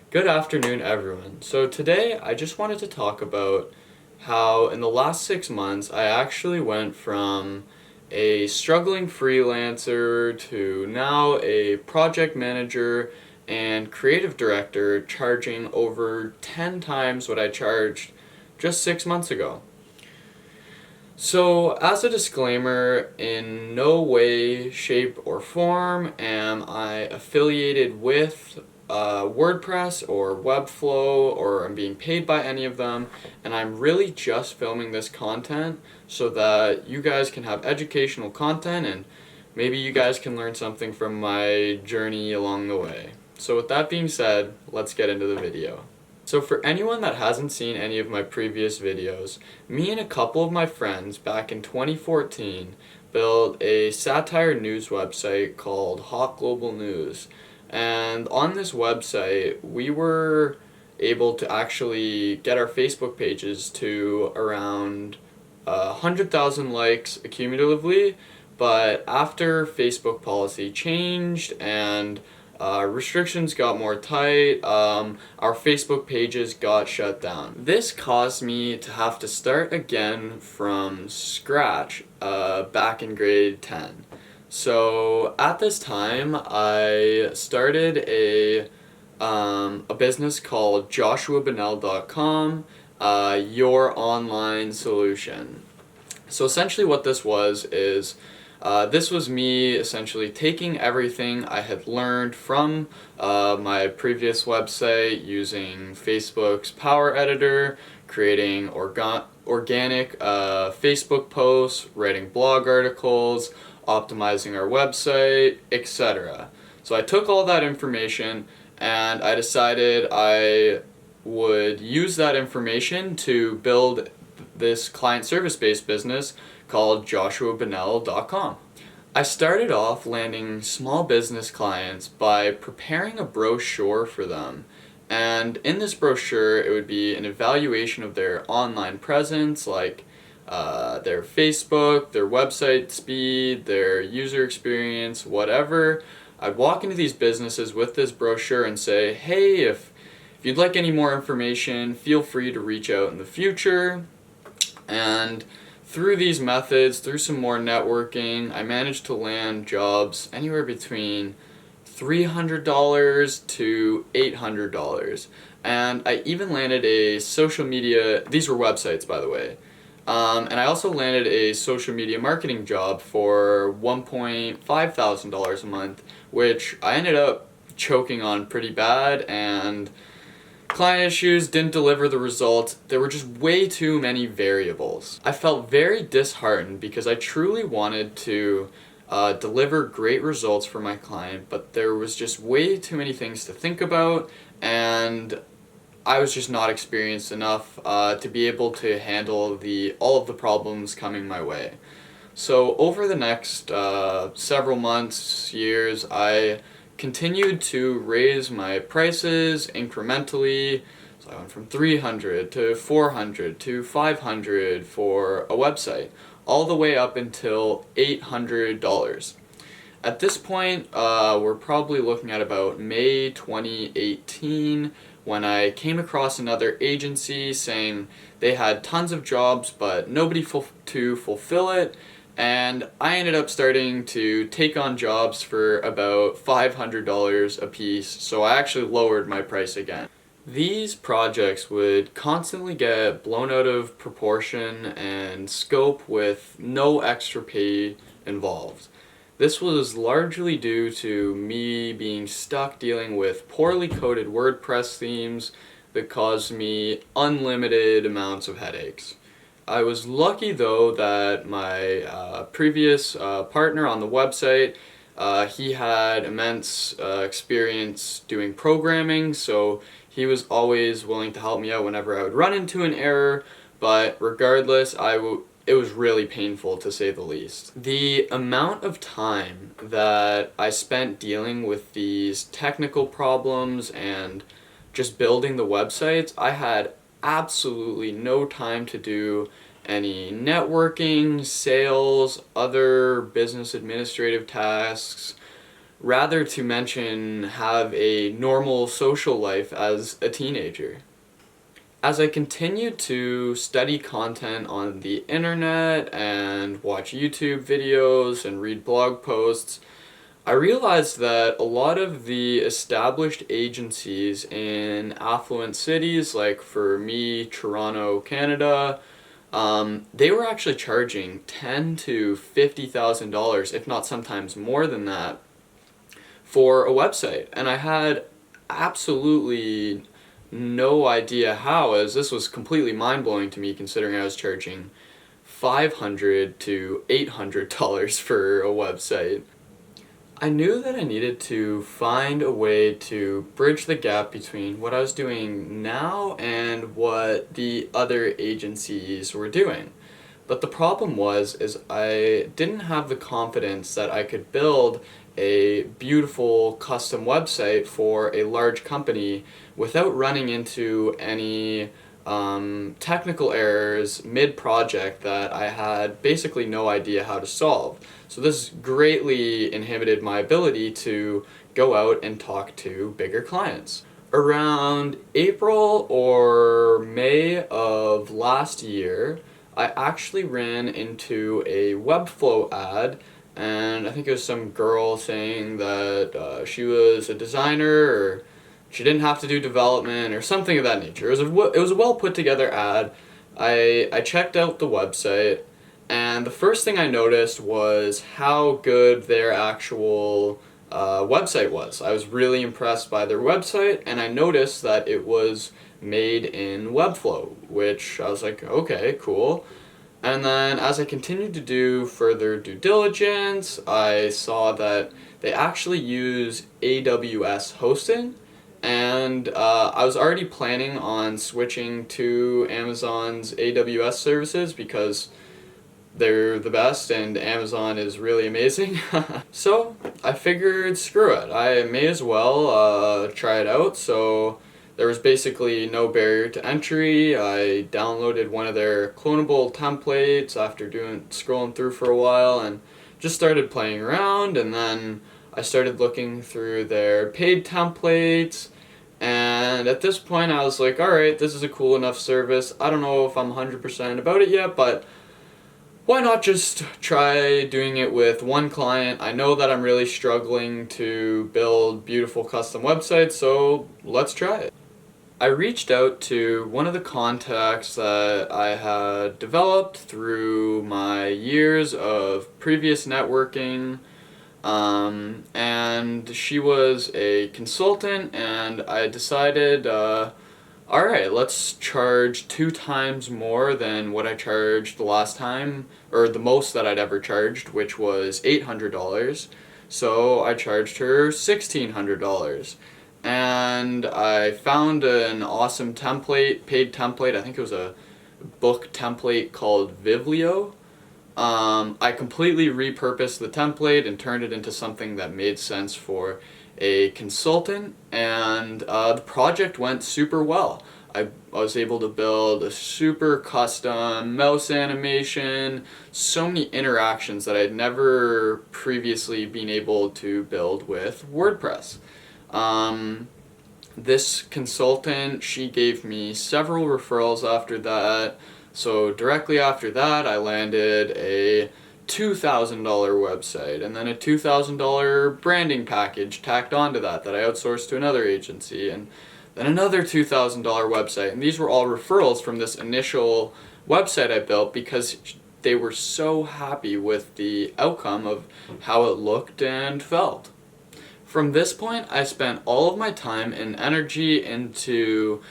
Good afternoon, everyone. So today I just wanted to talk about how in the last 6 months I actually went from a struggling freelancer to now a project manager and creative director charging over 10 times what I charged just 6 months ago. So, as a disclaimer, in no way, shape, or form am I affiliated with WordPress or Webflow, or I'm being paid by any of them, and I'm really just filming this content so that you guys can have educational content and maybe you guys can learn something from my journey along the way. So, with that being said, let's get into the video. So for anyone that hasn't seen any of my previous videos, me and a couple of my friends back in 2014 built a satire news website called Hot Global News. And on this website, we were able to actually get our Facebook pages to around 100,000 likes accumulatively, but after Facebook policy changed and restrictions got more tight, our Facebook pages got shut down. This caused me to have to start again from scratch back in grade 10. So at this time, I started a business called joshuabanel.com, your online solution. So essentially what this was is this was me essentially taking everything I had learned from my previous website using Facebook's Power Editor, creating organic Facebook posts, writing blog articles, optimizing our website, etc. So I took all that information and I decided I would use that information to build this client service-based business called joshuabanel.com. I started off landing small business clients by preparing a brochure for them. And in this brochure, it would be an evaluation of their online presence, like their Facebook, their website speed, their user experience, whatever. I'd walk into these businesses with this brochure and say, hey, if you'd like any more information, feel free to reach out in the future. And through these methods, through some more networking, I managed to land jobs anywhere between $300 to $800. And I even landed a social media, these were websites by the way, and I also landed a social media marketing job for $1.5 thousand a month, which I ended up choking on pretty bad, and client issues didn't deliver the results. There were just way too many variables. I felt very disheartened because I truly wanted to deliver great results for my client, but there was just way too many things to think about, and I was just not experienced enough to be able to handle all of the problems coming my way. So over the next several months, years, I continued to raise my prices incrementally. So I went from 300 to 400 to 500 for a website, all the way up until $800. At this point, we're probably looking at about May 2018 when I came across another agency saying they had tons of jobs but nobody to fulfill it. And I ended up starting to take on jobs for about $500 a piece, so I actually lowered my price again. These projects would constantly get blown out of proportion and scope with no extra pay involved. This was largely due to me being stuck dealing with poorly coded WordPress themes that caused me unlimited amounts of headaches. I was lucky though that my previous partner on the website, he had immense experience doing programming, so he was always willing to help me out whenever I would run into an error, but regardless, it was really painful to say the least. The amount of time that I spent dealing with these technical problems and just building the websites, I had absolutely no time to do any networking, sales, other business administrative tasks, rather to mention have a normal social life as a teenager. As I continued to study content on the internet and watch YouTube videos and read blog posts, I realized that a lot of the established agencies in affluent cities, like for me, Toronto, Canada, they were actually charging $10,000 to $50,000, if not sometimes more than that, for a website. And I had absolutely no idea how, as this was completely mind-blowing to me considering I was charging $500 to $800 for a website. I knew that I needed to find a way to bridge the gap between what I was doing now and what the other agencies were doing. But the problem is I didn't have the confidence that I could build a beautiful custom website for a large company without running into any technical errors mid-project that I had basically no idea how to solve. So this greatly inhibited my ability to go out and talk to bigger clients. Around April or May of last year, I actually ran into a Webflow ad, and I think it was some girl saying that she was a designer, or she didn't have to do development or something of that nature. It was a well put together ad. I checked out the website, and the first thing I noticed was how good their actual website was. I was really impressed by their website, and I noticed that it was made in Webflow, which I was like, okay, cool. And then as I continued to do further due diligence, I saw that they actually use AWS hosting, and I was already planning on switching to Amazon's AWS services because they're the best and Amazon is really amazing. So I figured, screw it, I may as well try it out. So there was basically no barrier to entry. I downloaded one of their clonable templates after scrolling through for a while and just started playing around, and then I started looking through their paid templates, and at this point I was like, alright, this is a cool enough service. I don't know if I'm 100% about it yet, but why not just try doing it with one client? I know that I'm really struggling to build beautiful custom websites, so let's try it. I reached out to one of the contacts that I had developed through my years of previous networking, and she was a consultant, and I decided, alright, let's charge 2 times more than what I charged the last time, or the most that I'd ever charged, which was $800. So I charged her $1,600. And I found an awesome template, paid template. I think it was a book template called Vivlio. I completely repurposed the template and turned it into something that made sense for a consultant, and the project went super well. I was able to build a super custom mouse animation, so many interactions that I'd never previously been able to build with WordPress. This consultant, she gave me several referrals after that. So directly after that, I landed a $2,000 website, and then a $2,000 branding package tacked onto that I outsourced to another agency, and then another $2,000 website. And these were all referrals from this initial website I built because they were so happy with the outcome of how it looked and felt. From this point, I spent all of my time and energy into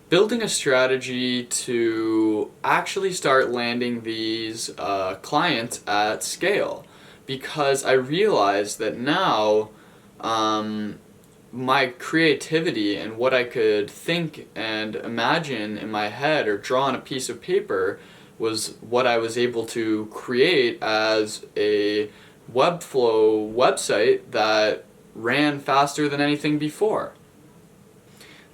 building a strategy to actually start landing these clients at scale, because I realized that now my creativity and what I could think and imagine in my head or draw on a piece of paper was what I was able to create as a Webflow website that ran faster than anything before.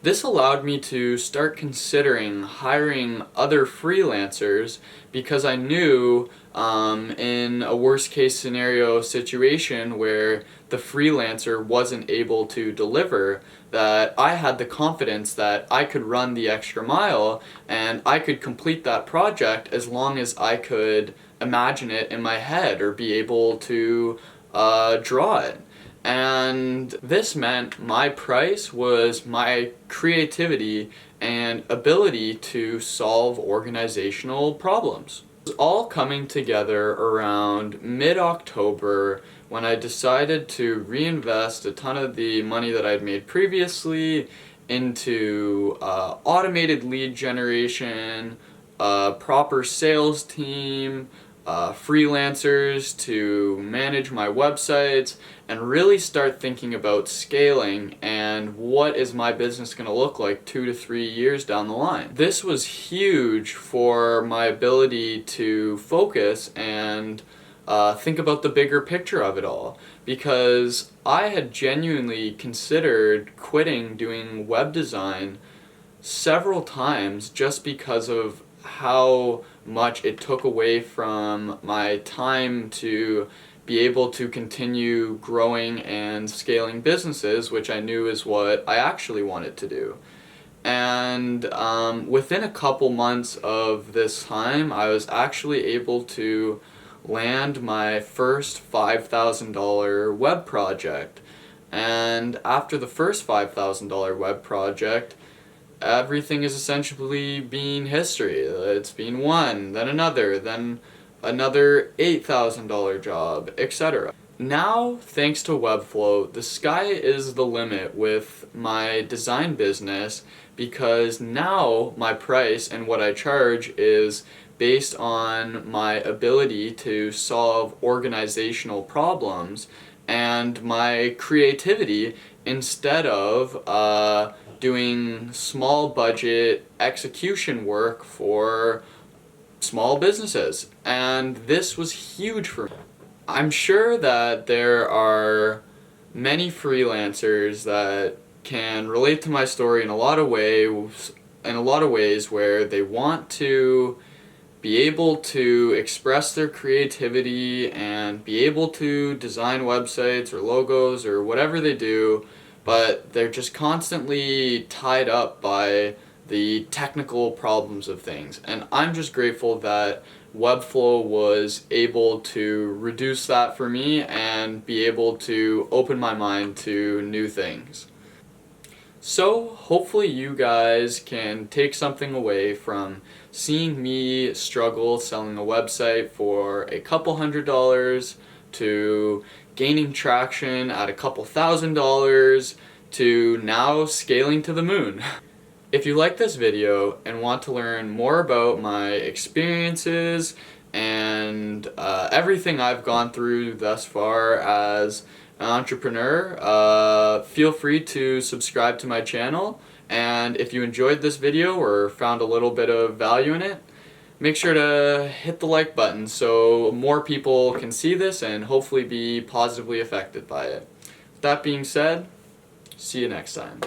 This allowed me to start considering hiring other freelancers because I knew in a worst case scenario situation where the freelancer wasn't able to deliver, that I had the confidence that I could run the extra mile and I could complete that project as long as I could imagine it in my head or be able to draw it. And this meant my price was my creativity and ability to solve organizational problems. It was all coming together around mid-October when I decided to reinvest a ton of the money that I'd made previously into automated lead generation, a proper sales team, freelancers to manage my websites, and really start thinking about scaling and what is my business going to look like 2 to 3 years down the line. This was huge for my ability to focus and think about the bigger picture of it all, because I had genuinely considered quitting doing web design several times just because of how much it took away from my time to be able to continue growing and scaling businesses, which I knew is what I actually wanted to do. And within a couple months of this time, I was actually able to land my first $5,000 web project. And after the first $5,000 web project, everything is essentially being history. It's been one, then another $8,000 job, etc. Now, thanks to Webflow, the sky is the limit with my design business, because now my price and what I charge is based on my ability to solve organizational problems and my creativity, instead of doing small budget execution work for small businesses. And this was huge for me. I'm sure that there are many freelancers that can relate to my story in a lot of ways where they want to be able to express their creativity and be able to design websites or logos or whatever they do, but they're just constantly tied up by the technical problems of things. And I'm just grateful that Webflow was able to reduce that for me and be able to open my mind to new things. So hopefully you guys can take something away from seeing me struggle selling a website for a couple $100 to gaining traction at a couple $1,000 to now scaling to the moon. If you like this video and want to learn more about my experiences and everything I've gone through thus far as an entrepreneur, feel free to subscribe to my channel. And if you enjoyed this video or found a little bit of value in it, make sure to hit the like button so more people can see this and hopefully be positively affected by it. With that being said, see you next time.